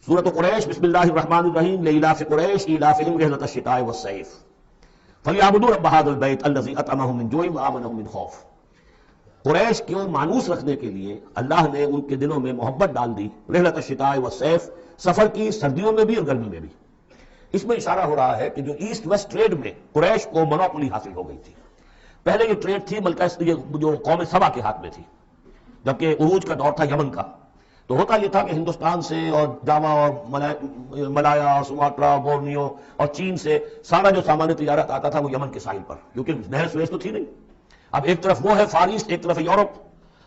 سورۃ قریش بسم اللہ الرحمن الرحیم لإلاف قریش إیلافہم رحلۃ الشتاء والصیف فلیعبدوا رب ھذا البیت الذی اطعمہم من جوع وآمنہم من خوف۔ قریش کو مانوس رکھنے کے لیے اللہ نے ان کے دلوں میں محبت ڈال دی، رحلۃ الشتاء والصیف، سفر کی سردیوں میں بھی اور گرمی میں بھی۔ اس میں اشارہ ہو رہا ہے کہ جو ایسٹ ویسٹ ٹریڈ میں قریش کو مونوپولی حاصل ہو گئی تھی۔ پہلے یہ ٹریڈ تھی ملکہ جو قوم سبا کے ہاتھ میں تھی، جبکہ عروج کا دور تھا یمن کا۔ تو ہوتا یہ تھا کہ ہندوستان سے اور جاوا اور ملایا اور سماٹرا بورنیو اور چین سے سارا جو سامان تجارت آتا تھا وہ یمن کے ساحل پر، کیونکہ نہر سویز تو تھی نہیں۔ اب ایک طرف وہ ہے فار ایسٹ، ایک طرف ہے یورپ،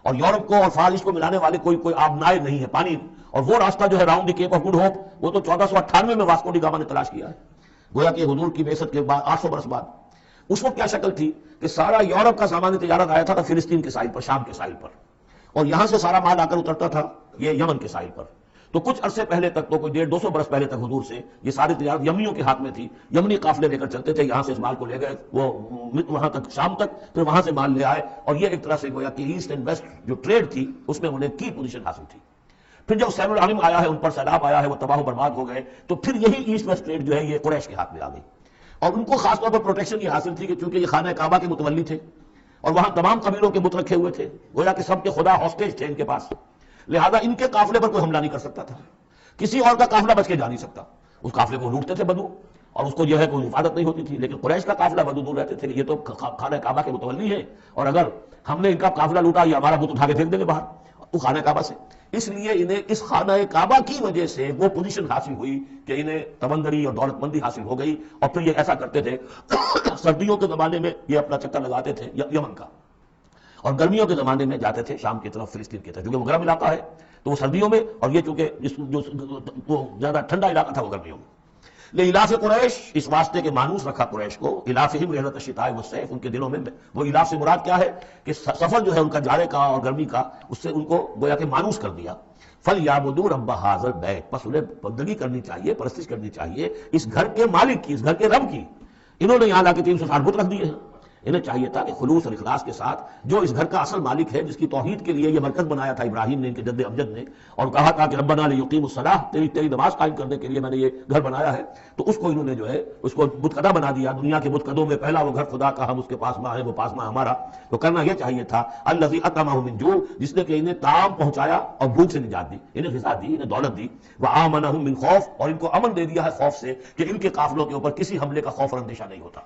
اور یورپ کو اور فار ایسٹ کو ملانے والے کوئی آبنائے نہیں ہے پانی، اور وہ راستہ جو ہے round the Cape of Good Hope وہ تو 1498 میں واسکو ڈی گاما نے تلاش کیا ہے، گویا کہ حضور کی بعثت کے بعد 800 برس بعد۔ اس وقت کیا شکل تھی کہ سارا یورپ کا سامان تجارت آیا تھا فلسطین کے ساحل پر، شام کے ساحل پر، اور یہاں سے سارا مال آ کر اترتا تھا یہ یمن کے ساحل پر۔ تو کچھ عرصے پہلے تک تو کوئی 150-200 برس پہلے تک حضور سے یہ ساری تجارت یمنیوں کے ہاتھ میں تھی، یمنی قافلے لے کر چلتے تھے، یہاں سے اس مال کو لے گئے وہ وہاں تک شام تک، پھر وہاں سے مال لے آئے، اور یہ ایک طرح سے گویا کہ ایسٹ اینڈ ویسٹ جو ٹریڈ تھی اس میں انہیں کی پوزیشن حاصل تھی۔ پھر جب سیل العالم آیا ہے، ان پر سیلاب آیا ہے، وہ تباہ و برباد ہو گئے، تو پھر یہی ایسٹ ویسٹ ٹریڈ جو ہے یہ قریش کے ہاتھ میں آ گئی، اور ان کو خاص طور پر پروٹیکشن یہ حاصل تھی کہ چونکہ یہ خانہ کعبہ کے متولی تھے اور وہاں تمام قبیلوں کے بت رکھے ہوئے تھے، گویا کہ سب کے خدا ہاسٹیج تھے ان کے پاس، لہذا ان کے قافلے پر کوئی حملہ نہیں کر سکتا تھا، کسی اور کا قافلہ بچ کے جا نہیں سکتا، اس قافلے کو لوٹتے تھے بدو، اور اس کو جو ہے کوئی حفاظت نہیں ہوتی تھی۔ لیکن قریش کا قافلہ بدو دور رہتے تھے کہ یہ تو خانہ کعبہ کے متولی ہے، اور اگر ہم نے ان کا قافلہ لوٹا یہ ہمارا بت اٹھا کے پھینک دیں گے باہر تو خانہ کعبہ سے۔ اس لیے انہیں اس خانہ کعبہ کی وجہ سے وہ پوزیشن حاصل ہوئی کہ انہیں تمندری اور دولت مندی حاصل ہو گئی، اور پھر یہ ایسا کرتے تھے سردیوں کے زمانے میں یہ اپنا چکر لگاتے تھے یمن کا، اور گرمیوں کے زمانے میں جاتے تھے شام کی طرف فلسطین کی طرف، کیونکہ وہ گرم علاقہ ہے تو وہ سردیوں میں، اور یہ چونکہ جو زیادہ ٹھنڈا علاقہ تھا وہ گرمیوں میں۔ لإلاف قریش، اس واسطے کے مانوس رکھا قریش کو، إلافہم رحلۃ الشتاء والصیف، ان کے دلوں میں وہ الاف سے مراد کیا ہے کہ سفر جو ہے ان کا جاڑے کا اور گرمی کا، اس سے ان کو گویا کہ مانوس کر دیا۔ فلیعبدوا رب ھذا البیت، بس انہیں بندگی کرنی چاہیے، پرستش کرنی چاہیے اس گھر کے مالک کی، اس گھر کے رب کی۔ انہوں نے یہاں لا کے 360 بت رکھ دیے ہیں، انہیں چاہیے تھا کہ خلوص اور اخلاص کے ساتھ جو اس گھر کا اصل مالک ہے، جس کی توحید کے لیے یہ مرکز بنایا تھا ابراہیم نے، ان کے جد امجد نے، اور کہا تھا کہ ربنا لیقیموا الصلاۃ، تیری نماز قائم کرنے کے لیے میں نے یہ گھر بنایا ہے، تو اس کو انہوں نے جو ہے اس کو بت قدہ بنا دیا۔ دنیا کے بت قدوں میں پہلا وہ گھر خدا کا، ہم اس کے پاسماں ہیں، وہ پاسماں ہمارا۔ تو کرنا یہ چاہیے تھا الذی اطعمہم من جوع، جس نے کہ انہیں طعام پہنچایا اور بھوک سے نجات دی، انہیں غذا دی، انہیں دولت دی، وآمنہم من خوف، اور ان کو امن دے دیا ہے خوف سے کہ ان کے قافلوں کے اوپر کسی حملے کا خوف اور اندیشہ نہیں ہوتا۔